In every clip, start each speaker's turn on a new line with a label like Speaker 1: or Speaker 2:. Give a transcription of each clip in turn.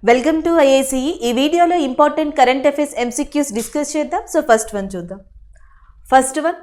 Speaker 1: Welcome to ఐఐసిఈ. ఈ వీడియోలో important current affairs MCQs discuss చేద్దాం. సో ఫస్ట్ వన్ చూద్దాం. First one,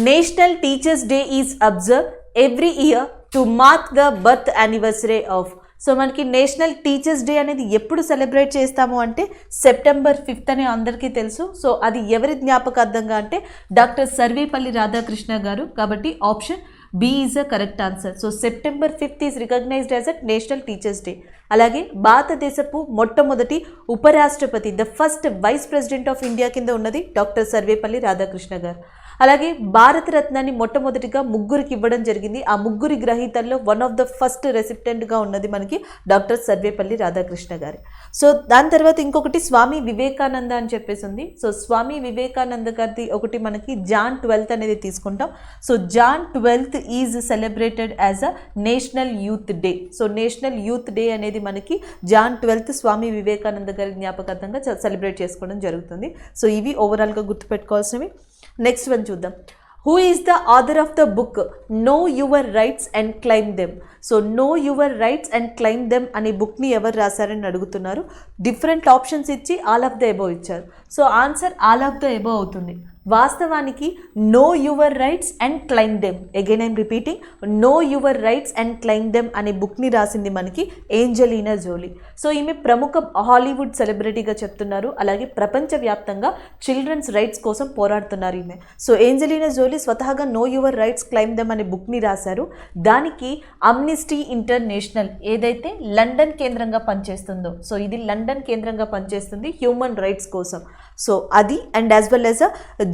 Speaker 1: national teachers day is observe every year to mark the birth anniversary of. So మనకి national teachers day అనేది ఎప్పుడు celebrate చేస్తాము అంటే September 5th అని అందరికీ తెలుసు. సో అది ఎవరి జ్ఞాపకార్థంగా అంటే డాక్టర్ సర్వేపల్లి రాధాకృష్ణ గారు. కాబట్టి option B is a correct answer. So September 5th is recognized as a National Teachers Day. అలాగే భారతదేశపు మొట్టమొదటి ఉపరాష్ట్రపతి, the first vice president of India కింద ఉన్నది డాక్టర్ సర్వేపల్లి రాధాకృష్ణ గారు. అలాగే భారతరత్నాన్ని మొట్టమొదటిగా ముగ్గురికి ఇవ్వడం జరిగింది. ఆ ముగ్గురి గ్రహీతల్లో వన్ ఆఫ్ ద ఫస్ట్ రెసిపిటెంట్గా ఉన్నది మనకి డాక్టర్ సర్వేపల్లి రాధాకృష్ణ గారు. సో దాని తర్వాత ఇంకొకటి స్వామి వివేకానంద అని చెప్పేసి ఉంది. సో స్వామి వివేకానంద గారిది ఒకటి మనకి జాన్ 12th అనేది తీసుకుంటాం. So Jan 12th is celebrated as a national youth day. So national youth day అనేది మనకి జాన్ 12th స్వామి వివేకానంద గారి జ్ఞాపకార్థంగా సెలబ్రేట్ చేసుకోవడం జరుగుతుంది. సో ఇవి ఓవరాల్గా గుర్తుపెట్టుకోవాల్సినవి. నెక్స్ట్ వన్ చూద్దాం. Who is the author of the book know your rights and claim them. So know your rights and claim them అనే బుక్ని ఎవరు రాశారని అడుగుతున్నారు. డిఫరెంట్ ఆప్షన్స్ ఇచ్చి ఆల్ ఆఫ్ ద ఎబోవ్ ఇచ్చారు. So answer all of the above అవుతుంది. వాస్తవానికి know your rights and claim them, again I'm repeating, know your rights and claim them అనే బుక్ని రాసింది మనకి ఏంజెలీనా జోలీ. సో ఈమె ప్రముఖ హాలీవుడ్ సెలబ్రిటీగా చెప్తున్నారు. అలాగే ప్రపంచవ్యాప్తంగా చిల్డ్రన్స్ రైట్స్ కోసం పోరాడుతున్నారు ఈమె. సో ఏంజెలీనా జోలీ స్వతహాగా know your rights claim them అనే బుక్ని రాశారు. దానికి అమ్నిస్టీ ఇంటర్నేషనల్ ఏదైతే లండన్ కేంద్రంగా పనిచేస్తుందో, సో ఇది లండన్ కేంద్రంగా పనిచేస్తుంది హ్యూమన్ రైట్స్ కోసం. సో అది and as well as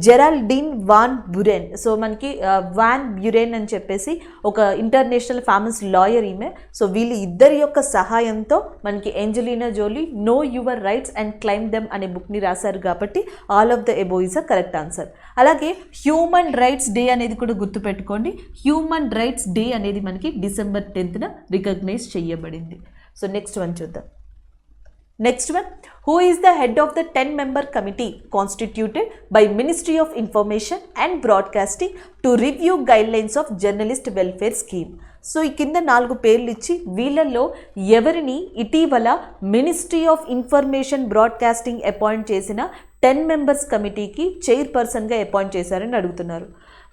Speaker 1: Geraldine Van Bueren. So మనకి వాన్ బ్యూరెన్ అని చెప్పేసి ఒక ఇంటర్నేషనల్ ఫేమస్ లాయర్ ఈమె. సో వీళ్ళు ఇద్దరి యొక్క సహాయంతో మనకి Angelina Jolie know your rights and claim them అనే బుక్ని రాశారు. కాబట్టి all of the above is a correct answer. అలాగే హ్యూమన్ రైట్స్ డే అనేది కూడా గుర్తుపెట్టుకోండి. హ్యూమన్ రైట్స్ డే అనేది మనకి December 10th రికగ్నైజ్ చేయబడింది. సో నెక్స్ట్ వన్ చూద్దాం. Next one, who is the head of the 10-member committee constituted by Ministry of Information and Broadcasting to review guidelines of journalist welfare scheme? So ఈ కింద 4 పేర్లు ఇచ్చి వీళ్ళల్లో ఎవరిని ఇటీవల ministry of information broadcasting appoint చేసిన 10 members కమిటీకి చైర్పర్సన్గా అపాయింట్ చేశారని అడుగుతున్నారు.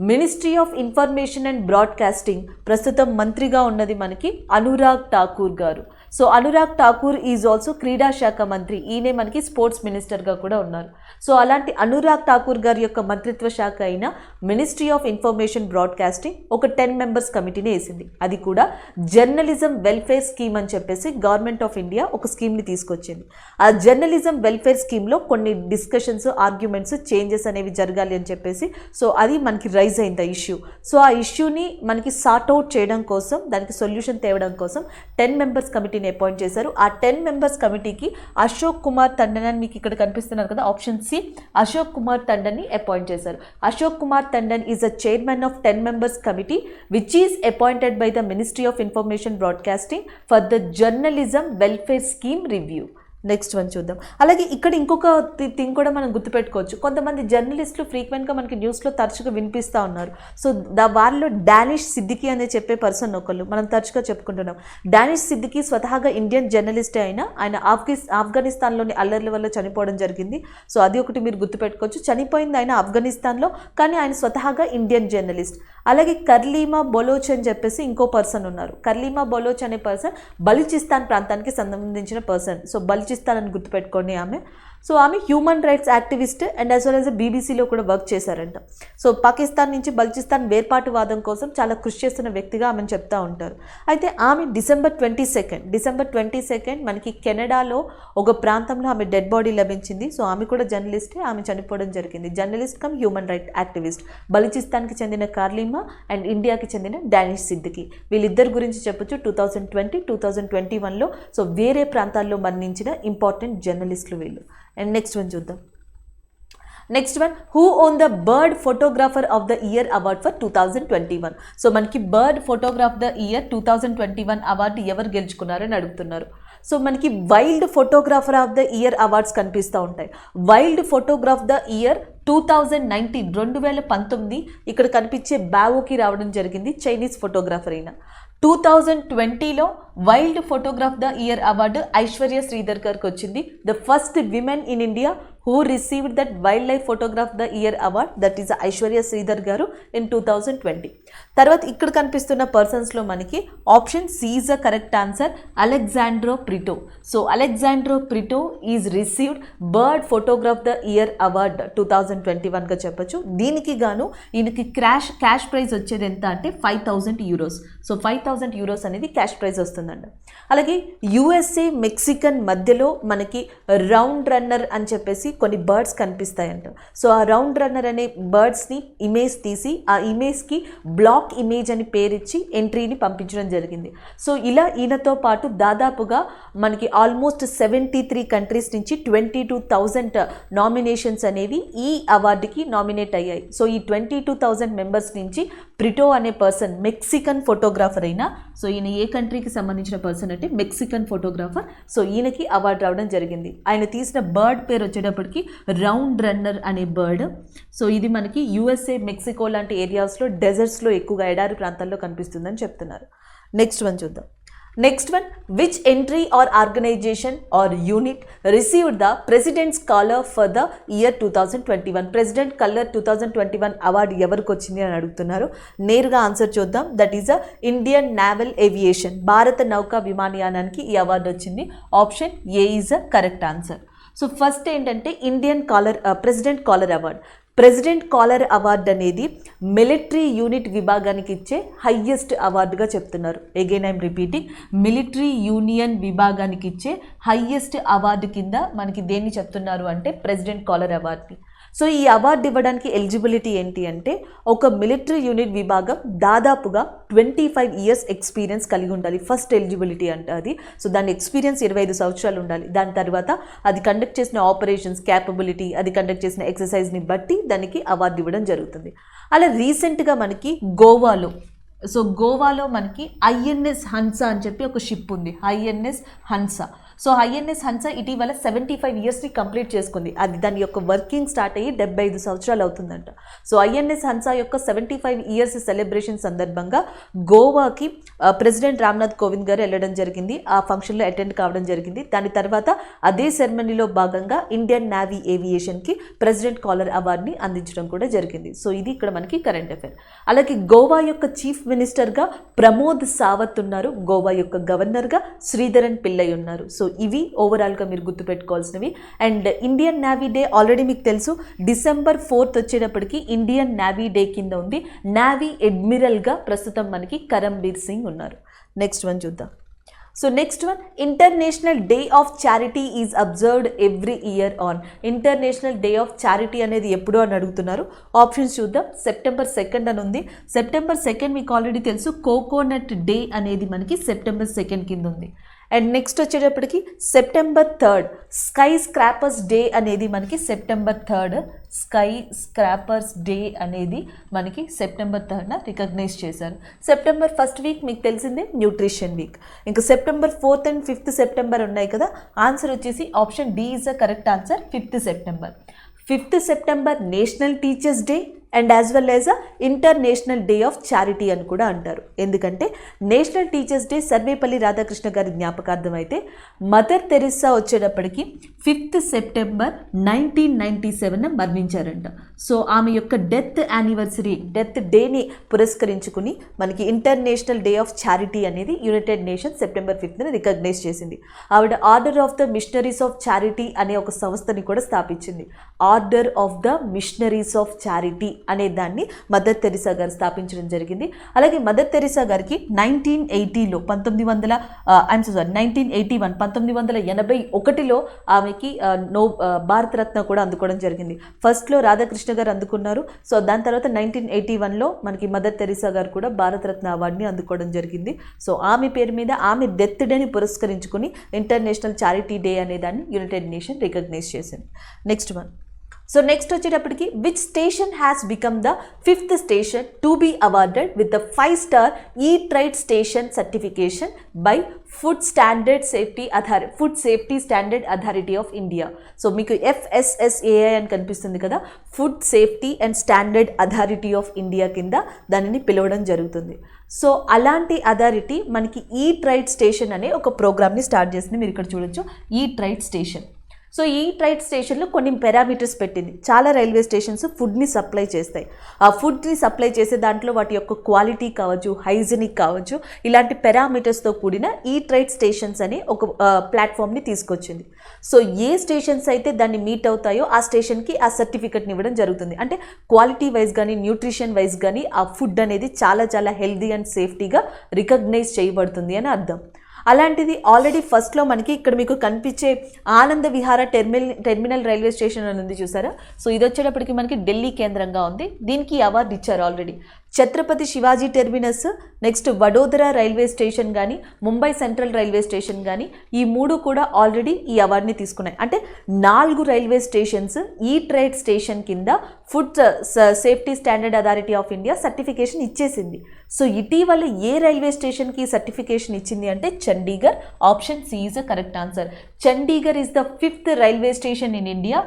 Speaker 1: Ministry of information and broadcasting ప్రస్తుతం మంత్రిగా ఉన్నది మనకి అనురాగ్ ఠాకూర్ గారు. So Anurag Thakur is also క్రీడా శాఖ మంత్రి. ఈయనే మనకి స్పోర్ట్స్ మినిస్టర్గా కూడా ఉన్నారు. సో అలాంటి అనురాగ్ ఠాకూర్ గారి యొక్క మంత్రిత్వ శాఖ అయిన మినిస్ట్రీ ఆఫ్ ఇన్ఫర్మేషన్ బ్రాడ్కాస్టింగ్ ఒక 10 members కమిటీని వేసింది. అది కూడా జర్నలిజం వెల్ఫేర్ స్కీమ్ అని చెప్పేసి గవర్నమెంట్ ఆఫ్ ఇండియా ఒక స్కీమ్ని తీసుకొచ్చింది. ఆ జర్నలిజం వెల్ఫేర్ స్కీమ్లో కొన్ని డిస్కషన్స్, ఆర్గ్యుమెంట్స్, చేంజెస్ అనేవి జరగాలి అని చెప్పేసి సో అది మనకి రైజ్ అయింది ఆ ఇష్యూ. సో ఆ ఇష్యూని మనకి సార్ట్ అవుట్ చేయడం కోసం, దానికి సొల్యూషన్ తేవడం కోసం 10 members కమిటీని అపాయింట్ చేశారు. ఆ 10 members కమిటీకి అశోక్ కుమార్ టండన్ అని మీకు ఇక్కడ కనిపిస్తున్నారు కదా, ఆప్షన్ సి, అశోక్ కుమార్ టండన్ని అపాయింట్ చేశారు. Ashok Kumar Tandon is a chairman of 10 members committee which is appointed by the ministry of information broadcasting for the journalism welfare scheme review. Next one చూద్దాం. అలాగే ఇక్కడ ఇంకొక థింగ్ కూడా మనం గుర్తుపెట్టుకోవచ్చు. కొంతమంది జర్నలిస్టులు ఫ్రీక్వెంట్గా మనకి న్యూస్లో తరచుగా వినిపిస్తూ ఉన్నారు. సో వారిలో డానిష్ సిద్దికీ అనే చెప్పే పర్సన్ ఒకళ్ళు మనం తరచుగా చెప్పుకుంటున్నాం. డానిష్ సిద్దికీ స్వతహాగా ఇండియన్ జర్నలిస్టే అయినా ఆయన ఆఫ్ఘనిస్తాన్లోని అల్లర్ల వల్ల చనిపోవడం జరిగింది. సో అది ఒకటి మీరు గుర్తుపెట్టుకోవచ్చు. చనిపోయింది ఆయన ఆఫ్ఘనిస్తాన్లో, కానీ ఆయన స్వతహాగా ఇండియన్ జర్నలిస్ట్. అలాగే కర్లీమా బొలోచ్ అని చెప్పేసి ఇంకో పర్సన్ ఉన్నారు. కర్లీమా బొలోచ్ అనే పర్సన్ బలూచిస్తాన్ ప్రాంతానికి సంబంధించిన పర్సన్. సో బలూచిస్తాన్ అని గుర్తుపెట్టుకోండి ఆమె. సో ఆమె human rights activist and as well as బీబీసీలో కూడా వర్క్ చేశారంట. సో పాకిస్తాన్ నుంచి బలూచిస్తాన్ వేర్పాటువాదం కోసం చాలా కృషి చేస్తున్న వ్యక్తిగా ఆమెను చెప్తూ ఉంటారు. అయితే ఆమె December 22 మనకి కెనడాలో ఒక ప్రాంతంలో ఆమె డెడ్ బాడీ లభించింది. సో ఆమె కూడా జర్నలిస్టే, ఆమె చనిపోవడం జరిగింది. Journalist cum human right activist. బలూచిస్తాన్కి చెందిన కార్లీమా అండ్ ఇండియాకి చెందిన డానిష్ సిద్దికీ. వీళ్ళిద్దరి గురించి చెప్పొచ్చు 2020, 2021లో సో వేరే ప్రాంతాల్లో మరణించిన ఇంపార్టెంట్ జర్నలిస్టులు వీళ్ళు. అండ్ నెక్స్ట్ వన్ చూద్దాం. Next one, who won the bird photographer of the year award for 2021. So మనకి బర్డ్ ఫోటోగ్రాఫ్ ద ఇయర్ 2021 అవార్డు ఎవరు గెలుచుకున్నారని అడుగుతున్నారు. సో మనకి wild photographer of the year awards కనిపిస్తూ ఉంటాయి. వైల్డ్ ఫోటోగ్రాఫ్ ద ఇయర్ 2019 ఇక్కడ కనిపించే బావోకి రావడం జరిగింది. చైనీస్ ఫోటోగ్రాఫర్ అయిన 2020లో wild photograph the year award Aishwarya Sridhar గారికి వచ్చింది. The first women in India who received that wild life photograph the year award, that is Aishwarya Sridhar గారు ఇన్ 2020. తర్వాత ఇక్కడ కనిపిస్తున్న పర్సన్స్లో మనకి option C is the correct answer, Alejandro Prieto. So Alejandro Prieto is received bird photograph the year award 2021గా చెప్పొచ్చు. దీనికి గాను ఈయనకి క్యాష్ ప్రైజ్ వచ్చేది ఎంత అంటే 5,000 euros. సో 5,000 euros అనేది క్యాష్ ప్రైజ్ వస్తుందండి. అలాగే యుఎస్ఏ మెక్సికన్ మధ్యలో మనకి రౌండ్ రన్నర్ అని చెప్పేసి కొన్ని బర్డ్స్ కనిపిస్తాయంట. సో ఆ రౌండ్ రన్నర్ అనే బర్డ్స్ని ఇమేజ్ తీసి ఆ ఇమేజ్కి బ్లాక్ ఇమేజ్ అని పేరిచ్చి ఎంట్రీని పంపించడం జరిగింది. సో ఇలా ఈయనతో పాటు దాదాపుగా మనకి ఆల్మోస్ట్ 73 కంట్రీస్ నుంచి 22,000 నామినేషన్స్ అనేవి ఈ అవార్డుకి నామినేట్ అయ్యాయి. సో ఈ 22,000 మెంబర్స్ నుంచి ప్రిటో అనే పర్సన్ మెక్సికన్ ఫోటోగ్రాఫర్ అయినా, సో ఈయన ఏ కంట్రీకి సంబంధించిన పర్సన్ అంటే మెక్సికన్ ఫోటోగ్రాఫర్. సో ఈయనకి అవార్డు రావడం జరిగింది. ఆయన తీసిన బర్డ్ పేరు వచ్చేటప్పటికి రౌండ్ రన్నర్ అనే బర్డ్. సో ఇది మనకి యుఎస్ఏ మెక్సికో లాంటి ఏరియాస్లో డెజర్ట్స్లో ఎక్కువగా ఎడారి ప్రాంతాల్లో కనిపిస్తుందని చెప్తున్నారు. నెక్స్ట్ వన్ చూద్దాం. Next one, which entry or organisation or unit received the president's colour for the year 2021. President colour 2021 award ఎవరికి వచ్చింది అని అడుగుతున్నారు. నేరుగా ఆన్సర్ చూద్దాం. That is the Indian naval aviation, భారత నౌకా విమానయానానికి ఈ అవార్డు వచ్చింది. Option A is the correct answer. So first ఏంటంటే Indian president colour award. President colour award అనేది మిలిటరీ యూనిట్ విభాగానికి ఇచ్చే హయ్యెస్ట్ అవార్డుగా చెప్తున్నారు. Again I'm repeating, military union విభాగానికి ఇచ్చే హయ్యెస్ట్ అవార్డు కింద మనకి దేన్ని చెప్తున్నారు అంటే ప్రెసిడెంట్ కాలర్ అవార్డుని. సో ఈ అవార్డు ఇవ్వడానికి ఎలిజిబిలిటీ ఏంటి అంటే ఒక మిలిటరీ యూనిట్ విభాగం దాదాపుగా 25 years ఎక్స్పీరియన్స్ కలిగి ఉండాలి. ఫస్ట్ ఎలిజిబిలిటీ అంటే అది. సో దాని ఎక్స్పీరియన్స్ 25 సంవత్సరాలు ఉండాలి. దాని తర్వాత అది కండక్ట్ చేసిన ఆపరేషన్స్ క్యాపబిలిటీ, అది కండక్ట్ చేసిన ఎక్సర్సైజ్ని బట్టి దానికి అవార్డు ఇవ్వడం జరుగుతుంది. అలా రీసెంట్గా మనకి గోవాలో మనకి ఐఎన్ఎస్ హన్సా అని చెప్పి ఒక షిప్ ఉంది, INS Hansa. So INS Hansa ఇటీవల 75 yearsని కంప్లీట్ చేసుకుంది. అది దాని యొక్క వర్కింగ్ స్టార్ట్ అయ్యి 75 సంవత్సరాలు అవుతుందంట. సో ఐఎన్ఎస్ హన్సా యొక్క 75 years సెలబ్రేషన్ సందర్భంగా గోవాకి ప్రెసిడెంట్ రామ్నాథ్ కోవింద్ గారు వెళ్ళడం జరిగింది. ఆ ఫంక్షన్లో అటెండ్ కావడం జరిగింది. దాని తర్వాత అదే సెరమనీలో భాగంగా ఇండియన్ నావీ ఏవియేషన్కి ప్రెసిడెంట్ కాలర్ అవార్డుని అందించడం కూడా జరిగింది. సో ఇది ఇక్కడ మనకి కరెంట్ అఫైర్. అలాగే గోవా యొక్క చీఫ్ మినిస్టర్గా ప్రమోద్ సావత్ ఉన్నారు. గోవా యొక్క గవర్నర్గా శ్రీధరన్ పిల్లై ఉన్నారు. సో ఇవి ఓవరాల్గా మీరు గుర్తుపెట్టుకోవాల్సినవి. And Indian navy day already మీకు తెలుసు, December 4th వచ్చేటప్పటికి ఇండియన్ నావీ డే కింద ఉంది. నావీ అడ్మిరల్గా ప్రస్తుతం మనకి కరంబీర్ సింగ్ ఉన్నారు. నెక్స్ట్ వన్ చూద్దాం. So next one, international day of charity is observed every year on. International day of charity అనేది ఎప్పుడు అని అడుగుతున్నారు. ఆప్షన్స్ చూద్దాం. September 2nd అని ఉంది. September 2nd మీకు ఆల్రెడీ తెలుసు, కోకోనట్ డే అనేది మనకి September 2nd కింద ఉంది. అండ్ నెక్స్ట్ వచ్చేటప్పటికి September 3rd sky scrapers day అనేది మనకి September 3rd, sky scrapers day అనేది మనకి September 3rd రికగ్నైజ్ చేశారు. September 1st వీక్ మీకు తెలిసిందే న్యూట్రిషన్ వీక్. ఇంకా September 4th and 5th September ఉన్నాయి కదా. ఆన్సర్ వచ్చేసి option D is the correct answer, 5th September. 5th September national teachers day and as well as international day of charity అని కూడా అంటారు. ఎందుకంటే national teachers day Sarvepalli Radhakrishna గారి జ్ఞాపకార్థం అయితే, మదర్ తెరిసా వచ్చేటప్పటికి 5th September 1997 మరణించారంట. సో ఆమె యొక్క డెత్ డేని పురస్కరించుకుని మనకి ఇంటర్నేషనల్ డే ఆఫ్ చారిటీ అనేది United Nations September 5th recognise చేసింది. ఆవిడ order of the missionaries of charity అనే ఒక సంస్థని కూడా స్థాపించింది. Order of the missionaries of charity అనే దాన్ని మదర్ తెరిసా గారు స్థాపించడం జరిగింది. అలాగే మదర్ తెరిసా గారికి 1981 ఆమెకి భారతరత్న కూడా అందుకోవడం జరిగింది. ఫస్ట్లో రాధాకృష్ణ గారు అందుకున్నారు. సో దాని తర్వాత 1981లో మనకి మదర్ తెరిసా గారు కూడా భారతరత్న అవార్డుని అందుకోవడం జరిగింది. సో ఆమె పేరు మీద ఆమె డెత్ డేని పురస్కరించుకుని ఇంటర్నేషనల్ చారిటీ డే అనే దాన్ని యునైటెడ్ నేషన్ రికగ్నైజ్ చేసింది. Next one. సో నెక్స్ట్ వచ్చేటప్పటికి which station has become the 5th station to be awarded with the 5-star eat right station certification by food safety standard authority of India. So మీకు FSSAI అని కనిపిస్తుంది కదా, food safety and standard authority of India కింద దానిని పిలవడం జరుగుతుంది. So అలాంటి authority మనకి ఈట్ రైట్ స్టేషన్ అనే ఒక ప్రోగ్రామ్ని స్టార్ట్ చేసింది. మీరు ఇక్కడ చూడొచ్చు eat right station. So eat right స్టేషన్లో కొన్ని పారామీటర్స్ పెట్టింది. చాలా రైల్వే స్టేషన్స్ ఫుడ్ని సప్లై చేస్తాయి. ఆ ఫుడ్ని సప్లై చేసే దాంట్లో వాటి యొక్క క్వాలిటీ కావచ్చు, హైజీనిక్ కావచ్చు, ఇలాంటి పారామీటర్స్తో కూడిన ఈట్ రైట్ స్టేషన్స్ అనే ఒక ప్లాట్ఫామ్ని తీసుకొచ్చింది. సో ఏ స్టేషన్స్ అయితే దాన్ని మీట్ అవుతాయో ఆ స్టేషన్కి ఆ సర్టిఫికెట్ని ఇవ్వడం జరుగుతుంది. అంటే క్వాలిటీ వైజ్ కానీ న్యూట్రిషన్ వైజ్ కానీ ఆ ఫుడ్ అనేది చాలా చాలా హెల్దీ అండ్ సేఫ్టీగా రికగ్నైజ్ చేయబడుతుంది అని అర్థం. అలాంటిది ఆల్రెడీ ఫస్ట్లో మనకి ఇక్కడ మీకు కనిపించే ఆనంద విహార టెర్మినల్ రైల్వే స్టేషన్ అని ఉంది చూసారా. సో ఇది వచ్చేటప్పటికి మనకి ఢిల్లీ కేంద్రంగా ఉంది. దీనికి అవార్డు ఇచ్చారు already. Chhatrapati Shivaji terminus, next Vadodara railway station కానీ, ముంబై సెంట్రల్ రైల్వే స్టేషన్ కానీ, ఈ 3 కూడా ఆల్రెడీ ఈ అవార్డుని తీసుకున్నాయి. అంటే 4 railway stations eat right station కింద food safety standard authority of India certification ఇచ్చేసింది. సో ఇటీవల ఏ రైల్వే స్టేషన్కి సర్టిఫికేషన్ ఇచ్చింది అంటే Chandigarh. Option C is the correct answer. Chandigarh is the 5th railway station in India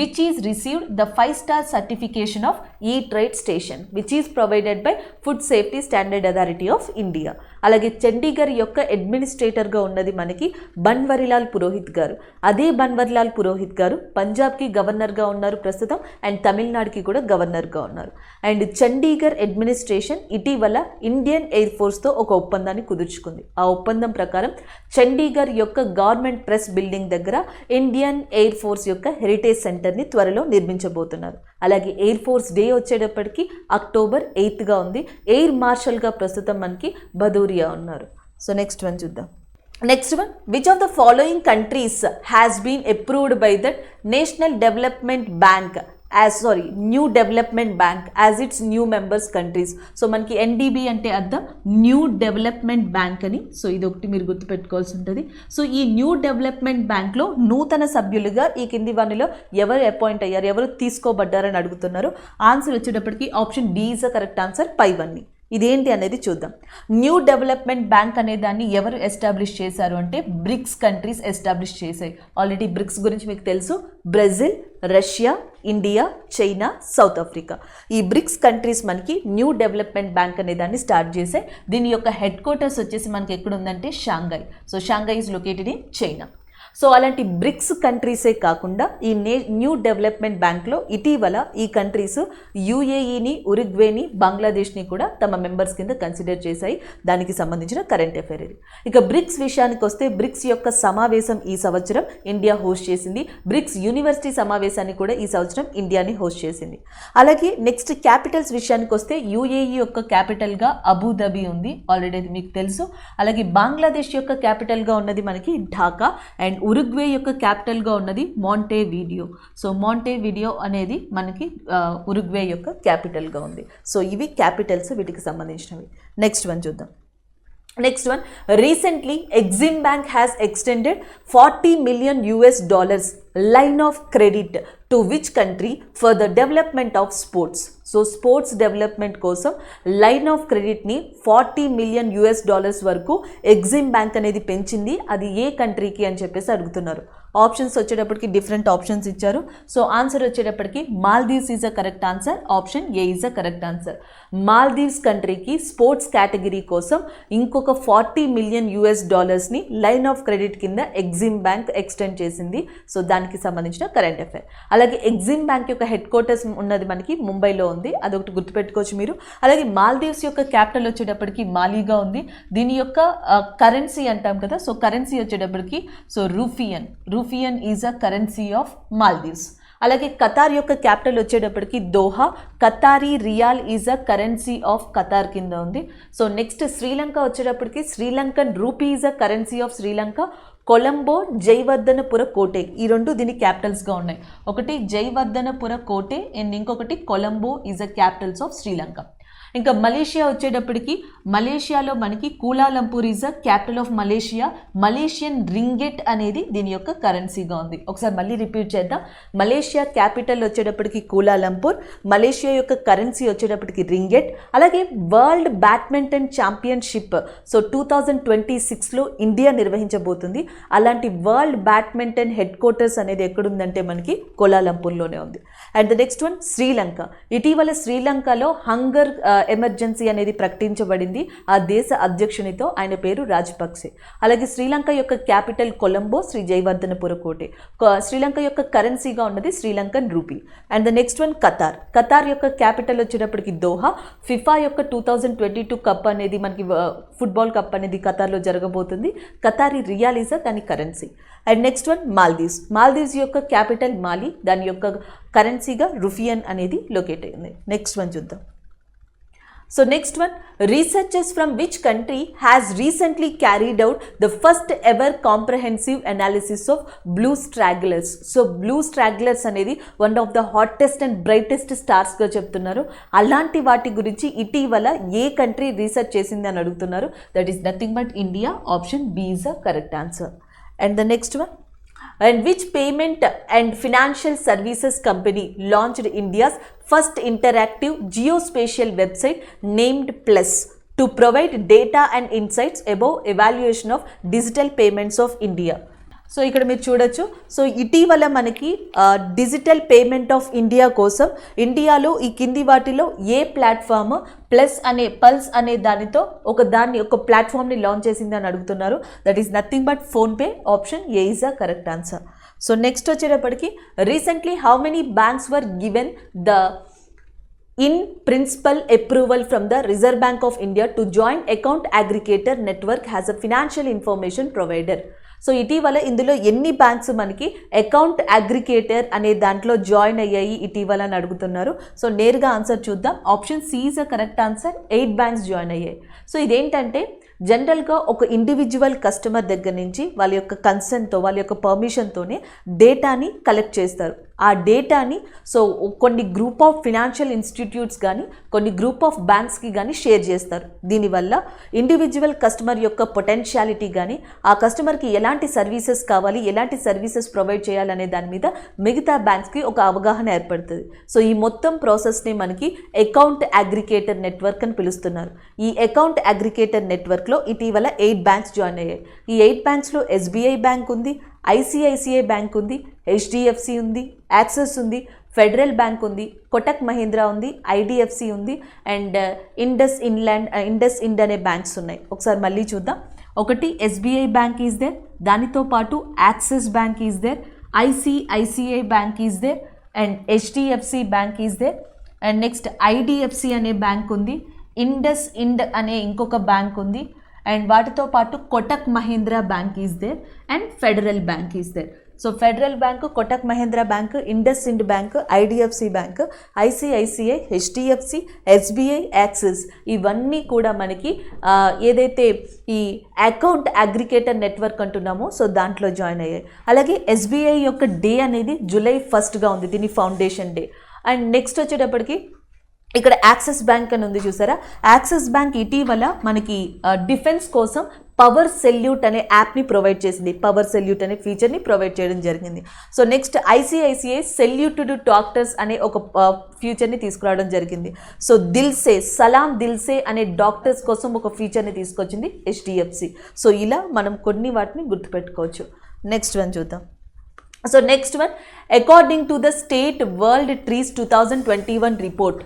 Speaker 1: which is received the 5-star certification of eat right station which is provided by food safety standard authority of India. అలాగే చండీగఢ్ యొక్క అడ్మినిస్ట్రేటర్గా ఉన్నది మనకి బన్వరిలాల్ పురోహిత్ గారు. అదే బన్వరిలాల్ పురోహిత్ గారు పంజాబ్కి గవర్నర్గా ఉన్నారు ప్రస్తుతం, అండ్ తమిళనాడుకి కూడా గవర్నర్గా ఉన్నారు. అండ్ చండీగఢ్ అడ్మినిస్ట్రేషన్ ఇటీవల ఇండియన్ ఎయిర్ ఫోర్స్తో ఒక ఒప్పందాన్ని కుదుర్చుకుంది. ఆ ఒప్పందం ప్రకారం చండీగఢ్ యొక్క గవర్నమెంట్ ప్రెస్ బిల్డింగ్ దగ్గర ఇండియన్ ఎయిర్ ఫోర్స్ యొక్క హెరిటేజ్ సెంటర్ని త్వరలో నిర్మించబోతున్నారు. అలాగే ఎయిర్ ఫోర్స్ డే వచ్చేటప్పటికి అక్టోబర్ 8గా ఉంది. ఎయిర్ మార్షల్గా ప్రస్తుతం మనకి భదూరియా ఉన్నారు. సో నెక్స్ట్ వన్ చూద్దాం. Next one, which of the following countries has been approved by the national development bank new development bank as its new members countries. So మనకి NDB అంటే అర్థం న్యూ డెవలప్మెంట్ బ్యాంక్ అని. So ఇది ఒకటి మీరు గుర్తుపెట్టుకోవాల్సి ఉంటుంది. So ఈ న్యూ డెవలప్మెంట్ బ్యాంక్లో నూతన సభ్యులుగా ఈ కింది వారిలో ఎవరు అపాయింట్ అయ్యారు, ఎవరు తీసుకోబడ్డారని అడుగుతున్నారు. ఆన్సర్ వచ్చేటప్పటికి option D is the correct answer. పైవన్నీ ఇదేంటి అనేది చూద్దాం. న్యూ డెవలప్మెంట్ బ్యాంక్ అనే దాన్ని ఎవరు ఎస్టాబ్లిష్ చేశారు అంటే బ్రిక్స్ కంట్రీస్ ఎస్టాబ్లిష్ చేశాయి. ఆల్రెడీ బ్రిక్స్ గురించి మీకు తెలుసు. Brazil, Russia, India, China, south Africa. ఈ బ్రిక్స్ కంట్రీస్ మనకి న్యూ డెవలప్మెంట్ బ్యాంక్ అనే దాన్ని స్టార్ట్ చేశాయి. దీని యొక్క హెడ్ క్వార్టర్స్ వచ్చేసి మనకి ఎక్కడ ఉందంటే Shanghai. So Shanghai is located in China. So అలాంటి బ్రిక్స్ కంట్రీసే కాకుండా ఈ న్యూ డెవలప్మెంట్ బ్యాంక్లో ఇటీవల ఈ కంట్రీస్ యూఏఈని, ఉరుగ్వేని, బంగ్లాదేశ్ని కూడా తమ మెంబర్స్ కింద కన్సిడర్ చేశాయి. దానికి సంబంధించిన కరెంట్ అఫైర్ ఇది. ఇక బ్రిక్స్ విషయానికి వస్తే బ్రిక్స్ యొక్క సమావేశం ఈ సంవత్సరం ఇండియా హోస్ట్ చేసింది. బ్రిక్స్ యూనివర్సిటీ సమావేశాన్ని కూడా ఈ సంవత్సరం ఇండియాని హోస్ట్ చేసింది. అలాగే నెక్స్ట్ క్యాపిటల్స్ విషయానికి వస్తే యూఏఈ యొక్క క్యాపిటల్గా అబుదాబి ఉంది, ఆల్రెడీ అది మీకు తెలుసు. అలాగే బంగ్లాదేశ్ యొక్క క్యాపిటల్గా ఉన్నది మనకి ఢాకా, అండ్ ఉరుగ్వే యొక్క క్యాపిటల్గా ఉన్నది మాంటేవిడియో. సో మాంటేవిడియో అనేది మనకి ఉరుగ్వే యొక్క క్యాపిటల్గా ఉంది. సో ఇవి క్యాపిటల్స్ వీటికి సంబంధించినవి. నెక్స్ట్ వన్ చూద్దాం. Next one, recently exim bank has extended $40 million line of credit to which country for the development of sports. So sports development కోసం లైన్ ఆఫ్ క్రెడిట్ని $40 million వరకు ఎగ్జిమ్ బ్యాంక్ అనేది పెంచింది. అది ఏ కంట్రీకి అని చెప్పేసి అడుగుతున్నారు. ఆప్షన్స్ వచ్చేటప్పటికి డిఫరెంట్ ఆప్షన్స్ ఇచ్చారు. సో ఆన్సర్ వచ్చేటప్పటికి Maldives is a correct answer. Option A is a correct answer. Maldives కంట్రీకి స్పోర్ట్స్ కేటగిరీ కోసం ఇంకొక $40 million లైన్ ఆఫ్ క్రెడిట్ కింద ఎగ్జిమ్ బ్యాంక్ ఎక్స్టెండ్ చేసింది. సో దానికి సంబంధించిన కరెంట్ అఫైర్. అలాగే ఎగ్జిమ్ బ్యాంక్ యొక్క హెడ్ క్వార్టర్స్ ఉన్నది మనకి ముంబైలో ఉంది, అదొకటి గుర్తుపెట్టుకోవచ్చు మీరు. అలాగే మాల్దీవ్స్ యొక్క క్యాపిటల్ వచ్చేటప్పటికి మాలీగా ఉంది. దీని యొక్క కరెన్సీ అంటాం కదా, సో కరెన్సీ వచ్చేటప్పటికి so rufiyaa is a currency of Maldives. అలాగే ఖతార్ యొక్క క్యాపిటల్ వచ్చేటప్పటికి Doha, Qatari riyal is a currency of Qatar కింద ఉంది. సో నెక్స్ట్ శ్రీలంక వచ్చేటప్పటికి Sri Lankan rupee is a currency of Sri Lanka. Colombo, Jayawardenepura Kotte ఈ రెండు దీని క్యాపిటల్స్గా ఉన్నాయి. ఒకటి జయవర్ధనపుర కోటే అండ్ ఇంకొకటి Colombo is a capitals of Sri Lanka. ఇంకా మలేషియా వచ్చేటప్పటికి మలేషియాలో మనకి Kuala Lumpur is the capital of Malaysia. Malaysian ringgit అనేది దీని యొక్క కరెన్సీగా ఉంది. ఒకసారి మళ్ళీ రిపీట్ చేద్దాం. మలేషియా క్యాపిటల్ వచ్చేటప్పటికి కూలాలంపూర్, మలేషియా యొక్క కరెన్సీ వచ్చేటప్పటికి రింగెట్. అలాగే వరల్డ్ బ్యాడ్మింటన్ ఛాంపియన్షిప్ సో 2026లో ఇండియా నిర్వహించబోతుంది. అలాంటి వరల్డ్ బ్యాడ్మింటన్ హెడ్ క్వార్టర్స్ అనేది ఎక్కడుందంటే మనకి కోలాలంపూర్లోనే ఉంది. And the next one Sri Lanka. ఇటీవల శ్రీలంకలో హంగర్ ఎమర్జెన్సీ అనేది ప్రకటించబడింది ఆ దేశ అధ్యక్షునితో, ఆయన పేరు రాజపక్సే. అలాగే శ్రీలంక యొక్క క్యాపిటల్ కొలంబో, శ్రీ జయవర్ధనపుర కోటే. శ్రీలంక యొక్క కరెన్సీగా ఉన్నది Sri Lankan rupee. And the next one Qatar. Qatar యొక్క క్యాపిటల్ వచ్చేటప్పటికి దోహా. ఫిఫా యొక్క 2022 కప్ అనేది మనకి ఫుట్బాల్ కప్ అనేది ఖతార్లో జరగబోతుంది. ఖతారీ రియాల్ ఈజ్ దాని currency. And next one Maldives. Maldives యొక్క క్యాపిటల్ మాలి, దాని యొక్క కరెన్సీగా రుఫియన్ అనేది లొకేట్ అయింది. నెక్స్ట్ వన్ చూద్దాం. So next one, researchers from which country has recently carried out the first ever comprehensive analysis of blue stragglers. So blue stragglers అనేది one of the hottest and brightest స్టార్స్గా చెప్తున్నారు. అలాంటి వాటి గురించి ఇటీవల ఏ country research చేసింది అని అడుగుతున్నారు. That is nothing but India. Option B is the correct answer. And the next one, and which payment and financial services company launched India's first interactive geospatial website named Plus to provide data and insights about evaluation of digital payments of India. So ఇక్కడ మీరు చూడొచ్చు. So ఇటీవల మనకి digital payment of India కోసం ఇండియాలో ఈ కింది వాటిలో ఏ ప్లాట్ఫామ్ పల్స్ అనే దానితో ఒక ప్లాట్ఫామ్ని లాంచ్ చేసింది అని అడుగుతున్నారు. That is nothing but PhonePe. Option A is the correct answer. So next వచ్చేటప్పటికి, recently how many banks were given the in principle approval from the Reserve Bank of India to join account aggregator network as a financial information provider. So ఇటీవల ఇందులో ఎన్ని banks మనకి account aggregator అనే దాంట్లో join అయ్యాయి ఇటీవల అని అడుగుతున్నారు. సో నేరుగా ఆన్సర్ చూద్దాం. Option C is the correct answer. 8 banks join అయ్యాయి. సో ఇదేంటంటే జనరల్గా ఒక ఇండివిజువల్ కస్టమర్ దగ్గర నుంచి వాళ్ళ యొక్క కన్సెంట్తో, వాళ్ళ యొక్క పర్మిషన్తోనే డేటాని కలెక్ట్ చేస్తారు. ఆ డేటాని కొన్ని గ్రూప్ ఆఫ్ ఫినాన్షియల్ ఇన్స్టిట్యూట్స్ కానీ కొన్ని గ్రూప్ ఆఫ్ బ్యాంక్స్కి కానీ షేర్ చేస్తారు. దీనివల్ల ఇండివిజువల్ కస్టమర్ యొక్క పొటెన్షియాలిటీ కానీ ఆ కస్టమర్కి ఎలాంటి సర్వీసెస్ కావాలి, ఎలాంటి సర్వీసెస్ ప్రొవైడ్ చేయాలనే దాని మీద మిగతా బ్యాంక్స్కి ఒక అవగాహన ఏర్పడుతుంది. సో ఈ మొత్తం ప్రాసెస్ని మనకి అకౌంట్ అగ్రిగేటర్ నెట్వర్క్ అని పిలుస్తున్నారు. ఈ అకౌంట్ అగ్రిగేటర్ నెట్వర్క్లో ఇటీవల 8 బ్యాంక్స్ జాయిన్ అయ్యాయి. ఈ 8 బ్యాంక్స్లో ఎస్బీఐ బ్యాంక్ ఉంది, ఐసిఐసిఐ బ్యాంక్ ఉంది, హెచ్డిఎఫ్సి ఉంది, యాక్సిస్ ఉంది, ఫెడరల్ బ్యాంక్ ఉంది, కోటక్ మహీంద్రా ఉంది, ఐడిఎఫ్సి ఉంది, అండ్ ఇండస్ ఇండ్ అనే బ్యాంక్స్ ఉన్నాయి. ఒకసారి మళ్ళీ చూద్దాం. ఒకటి ఎస్బీఐ బ్యాంక్ ఈజ్ దేర్, దానితో పాటు Axis bank is there, ICICI bank is there, and HDFC bank is there, and next IDFC అనే బ్యాంక్ ఉంది, ఇండస్ ఇండ్ అనే ఇంకొక బ్యాంక్ ఉంది, అండ్ వాటితో పాటు Kotak Mahindra bank is there, and Federal bank is there. So Federal bank, Kotak Mahindra bank, IndusInd bank, IDFC bank, ICICI, HDFC, SBI, Axis ఇవన్నీ కూడా మనకి ఏదైతే ఈ అకౌంట్ అగ్రిగేటర్ నెట్వర్క్ అంటున్నామో సో దాంట్లో జాయిన్ అయ్యాయి. అలాగే ఎస్బీఐ యొక్క డే అనేది జూలై 1గా ఉంది, దీని ఫౌండేషన్ డే. అండ్ నెక్స్ట్ వచ్చేటప్పటికి ఇక్కడ యాక్సిస్ బ్యాంక్ అని ఉంది చూసారా. యాక్సిస్ బ్యాంక్ ఇటీవల మనకి డిఫెన్స్ కోసం పవర్ సెల్యూట్ అనే యాప్ని ప్రొవైడ్ చేసింది. పవర్ సెల్యూట్ అనే ఫీచర్ని ప్రొవైడ్ చేయడం జరిగింది. So next ICICI salute to doctors అనే ఒక ఫీచర్ని తీసుకురావడం జరిగింది. సో సలాం దిల్సే అనే డాక్టర్స్ కోసం ఒక ఫీచర్ని తీసుకొచ్చింది హెచ్డిఎఫ్సి. సో ఇలా మనం కొన్ని వాటిని గుర్తుపెట్టుకోవచ్చు. నెక్స్ట్ వన్ చూద్దాం. So next one, according to the state world trees 2021 report,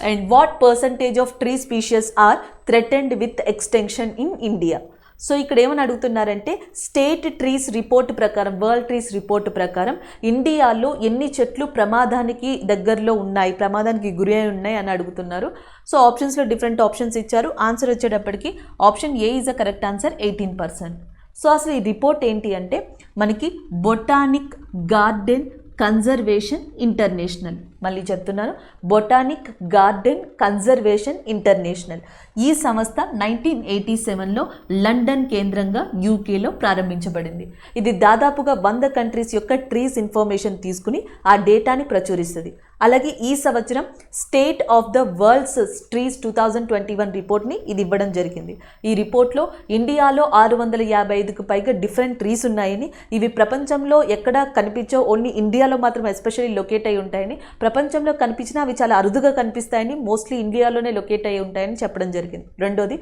Speaker 1: and what percentage of tree species are threatened with extinction in India? So ఇక్కడ ఏమని అడుగుతున్నారంటే స్టేట్ ట్రీస్ రిపోర్ట్ ప్రకారం, వరల్డ్ ట్రీస్ రిపోర్ట్ ప్రకారం ఇండియాలో ఎన్ని చెట్లు ప్రమాదానికి దగ్గరలో ఉన్నాయి, ప్రమాదానికి గురి అయి ఉన్నాయి అని అడుగుతున్నారు. సో ఆప్షన్స్లో డిఫరెంట్ ఆప్షన్స్ ఇచ్చారు. ఆన్సర్ వచ్చేటప్పటికి option A is the correct answer, 18%. So అసలు ఈ రిపోర్ట్ ఏంటి అంటే మనకి బొటానిక్ గార్డెన్ కన్జర్వేషన్ ఇంటర్నేషనల్, మళ్ళీ చెప్తున్నాను, బొటానిక్ గార్డెన్ కన్జర్వేషన్ ఇంటర్నేషనల్. ఈ సంస్థ 1987లో లండన్ కేంద్రంగా యూకేలో ప్రారంభించబడింది. ఇది దాదాపుగా 100 కంట్రీస్ యొక్క ట్రీస్ ఇన్ఫర్మేషన్ తీసుకుని ఆ డేటాని ప్రచురిస్తుంది. అలాగే ఈ సంవత్సరం state of the world's trees 2021 రిపోర్ట్ని ఇది ఇవ్వడం జరిగింది. ఈ రిపోర్ట్లో ఇండియాలో 655కు పైగా డిఫరెంట్ ట్రీస్ ఉన్నాయని, ఇవి ప్రపంచంలో ఎక్కడా కనిపించో, ఓన్లీ ఇండియాలో మాత్రం ఎస్పెషల్లీ లొకేట్ అయి ఉంటాయని, ప్రపంచంలో కనిపించినా అవి చాలా అరుదుగా కనిపిస్తాయని, మోస్ట్లీ ఇండియాలోనే లొకేట్ అయ్యి ఉంటాయని చెప్పడం జరిగింది. రెండోది,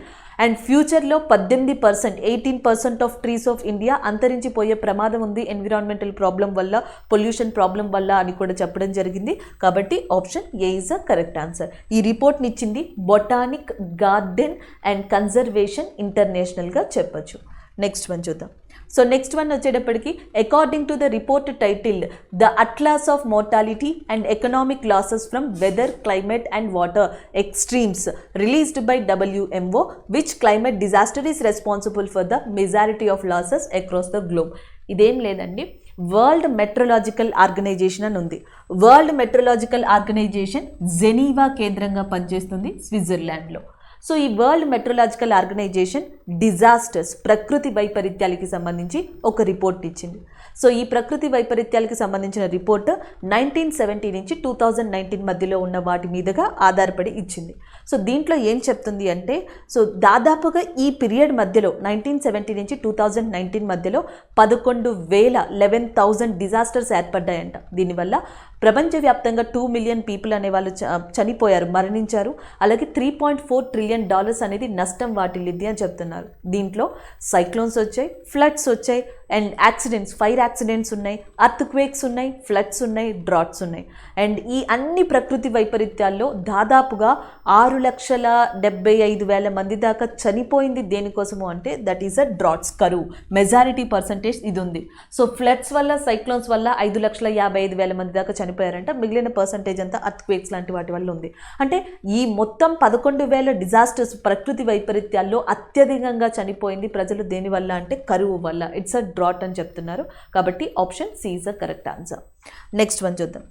Speaker 1: అండ్ ఫ్యూచర్లో 18% ఆఫ్ ట్రీస్ ఆఫ్ ఇండియా అంతరించిపోయే ప్రమాదం ఉంది ఎన్విరాన్మెంటల్ ప్రాబ్లం వల్ల, పొల్యూషన్ ప్రాబ్లం వల్ల అని కూడా చెప్పడం జరిగింది. కాబట్టి option A is a correct answer. ఈ రిపోర్ట్ని ఇచ్చింది బొటానిక్ గార్డెన్ అండ్ కన్జర్వేషన్ ఇంటర్నేషనల్గా చెప్పచ్చు. నెక్స్ట్ వన్ చూద్దాం. సో నెక్స్ట్ వన్ వచ్చేటప్పటికి, according to the report titled the atlas of mortality and economic losses from weather, climate and water extremes released by WMO, which climate disaster is responsible for the majority of losses across the globe. ఇదేం లేదండి, world metrological organisation అని ఉంది. World metrological organisation Geneva కేంద్రంగా పనిచేస్తుంది స్విట్జర్లాండ్లో. So ఈ world metrological organisation disasters, ప్రకృతి వైపరీత్యాలకి సంబంధించి ఒక రిపోర్ట్ ఇచ్చింది. సో ఈ ప్రకృతి వైపరీత్యాలకి సంబంధించిన రిపోర్ట్ 1970 నుంచి 2019 మధ్యలో ఉన్న వాటి మీదుగా ఆధారపడి ఇచ్చింది. సో దీంట్లో ఏం చెప్తుంది అంటే, సో దాదాపుగా ఈ పీరియడ్ మధ్యలో 1970 నుంచి 2019 మధ్యలో 11,000 డిజాస్టర్స్ ఏర్పడ్డాయంట. దీనివల్ల ప్రపంచవ్యాప్తంగా 2 మిలియన్ పీపుల్ అనే వాళ్ళు చనిపోయారు, మరణించారు. అలాగే $3.4 ట్రిలియన్ అనేది నష్టం వాటిల్లింది అని చెప్తున్నారు. దీంట్లో సైక్లోన్స్ వచ్చాయి, ఫ్లడ్స్ వచ్చాయి, అండ్ యాక్సిడెంట్స్, ఫైర్ యాక్సిడెంట్స్ ఉన్నాయి, అర్త్ క్వేక్స్ ఉన్నాయి, ఫ్లడ్స్ ఉన్నాయి, డ్రాట్స్ ఉన్నాయి. అండ్ ఈ అన్ని ప్రకృతి వైపరీత్యాల్లో దాదాపుగా 6,75,000 మంది దాకా చనిపోయింది. దేనికోసము అంటే దట్ ఈస్ అ డ్రాట్స్, కరువు. మెజారిటీ పర్సంటేజ్ ఇది ఉంది. సో ఫ్లడ్స్ వల్ల, సైక్లోన్స్ వల్ల 5,55,000 మంది దాకా చనిపోయారంట. మిగిలిన పర్సంటేజ్ అంతా అర్త్ క్వేక్స్ లాంటి వాటి వల్ల ఉంది. అంటే ఈ మొత్తం 11,000 డిజాస్టర్స్, ప్రకృతి వైపరీత్యాల్లో అత్యధికంగా చనిపోయింది ప్రజలు దేనివల్ల అంటే కరువు వల్ల. ఇట్స్ అ డ్రాట్ అని చెప్తున్నారు. కాబట్టి option C is the correct answer. Next one చూద్దాం.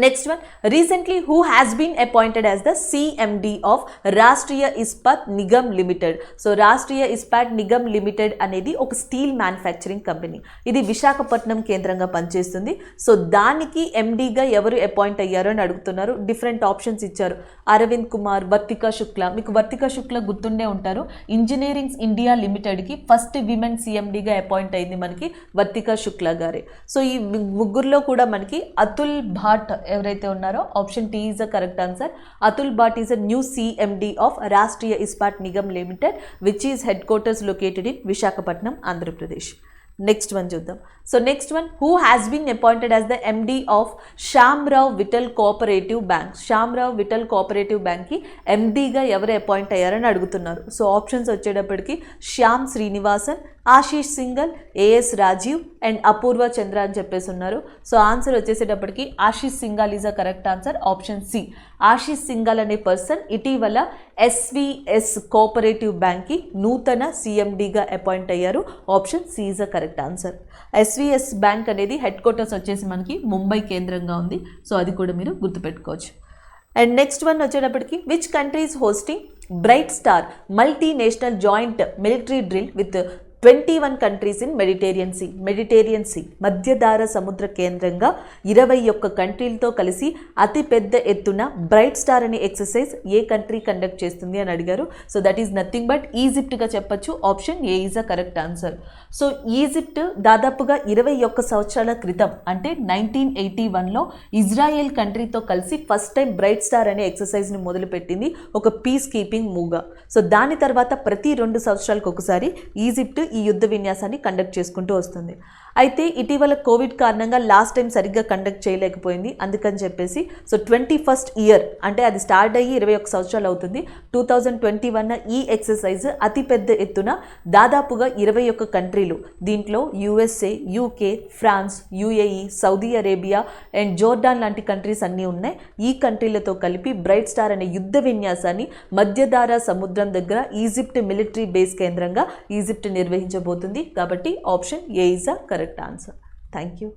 Speaker 1: Next one, recently who has been appointed as the CMD of Rashtriya Ispat Nigam limited. So Rashtriya Ispat Nigam limited అనేది ఒక స్టీల్ మ్యానుఫ్యాక్చరింగ్ కంపెనీ. ఇది విశాఖపట్నం కేంద్రంగా పనిచేస్తుంది. సో దానికి MDగా ఎవరు అపాయింట్ అయ్యారు అని అడుగుతున్నారు. డిఫరెంట్ ఆప్షన్స్ ఇచ్చారు. అరవింద్ కుమార్, వర్తికా శుక్లా. మీకు వర్తికా శుక్లా గుర్తుండే ఉంటారు. ఇంజనీరింగ్స్ ఇండియా లిమిటెడ్కి ఫస్ట్ విమెన్ CMDగా అపాయింట్ అయింది మనకి వర్తికా శుక్లా గారే. సో ఈ ముగ్గురులో కూడా మనకి అతుల్ భాట్ ఎవరైతే ఉన్నారో, option D is the correct answer. Atul Bhatt is a new CMD of Rashtriya Ispat Nigam limited, which is headquarters located in Visakhapatnam, Andhra Pradesh. Next one చూద్దాం. So next one, who has been appointed as the MD of Shamrao Vithal cooperative bank. Shamrao Vithal cooperative బ్యాంక్కి MDగా ఎవరు appoint అయ్యారని అడుగుతున్నారు. So options వచ్చేటప్పటికి Shyam Srinivasan, Ashish Singal, AS Rajeev and Apoorva Chandra అని చెప్పేసి ఉన్నారు. సో ఆన్సర్ వచ్చేసేటప్పటికి Ashish Singhal is a correct answer. Option C. Ashish Singhal అనే పర్సన్ ఇటీవల SVS కోఆపరేటివ్ బ్యాంక్కి నూతన CMDగా అపాయింట్ అయ్యారు. Option C is a correct answer. SVS bank అనేది హెడ్ క్వార్టర్స్ వచ్చేసి మనకి ముంబై కేంద్రంగా ఉంది. సో అది కూడా మీరు గుర్తుపెట్టుకోవచ్చు. అండ్ నెక్స్ట్ వన్ వచ్చేటప్పటికి, which country is hosting bright star multinational joint military drill with 21 countries in Mediterranean sea. మధ్యధార సముద్ర కేంద్రంగా 21 కంట్రీలతో కలిసి అతిపెద్ద ఎత్తున బ్రైట్ స్టార్ అనే ఎక్సర్సైజ్ ఏ కంట్రీ కండక్ట్ చేస్తుంది అని అడిగారు. So that is nothing but ఈజిప్ట్గా చెప్పచ్చు. Option A is a correct answer. So Egypt దాదాపుగా 21 సంవత్సరాల క్రితం అంటే 1981లో ఇజ్రాయెల్ కంట్రీతో కలిసి ఫస్ట్ టైం బ్రైట్ స్టార్ అనే ఎక్సర్సైజ్ని మొదలుపెట్టింది, ఒక పీస్ కీపింగ్ మూవ్గా. సో దాని తర్వాత ప్రతి 2 సంవత్సరాలకు ఒకసారి ఈజిప్ట్ ఈ యుద్ధ విన్యాసాన్ని కండక్ట్ చేసుకుంటూ వస్తుంది. అయితే ఇటీవల కోవిడ్ కారణంగా లాస్ట్ టైం సరిగ్గా కండక్ట్ చేయలేకపోయింది. అందుకని చెప్పేసి సో 21st ఇయర్ అంటే అది స్టార్ట్ అయ్యి 21 సంవత్సరాలు అవుతుంది. 2021 ఈ ఎక్సర్సైజ్ అతిపెద్ద ఎత్తున దాదాపుగా 21 కంట్రీలు, దీంట్లో USA, UK, France, UAE, Saudi Arabia and Jordan లాంటి కంట్రీస్ అన్నీ ఉన్నాయి. ఈ కంట్రీలతో కలిపి బ్రైట్ స్టార్ అనే యుద్ధ విన్యాసాన్ని మధ్యధారా సముద్రం దగ్గర ఈజిప్ట్ మిలిటరీ బేస్ కేంద్రంగా ఈజిప్ట్ నిర్వహించబోతుంది. కాబట్టి option A is a correct answer. Thank you.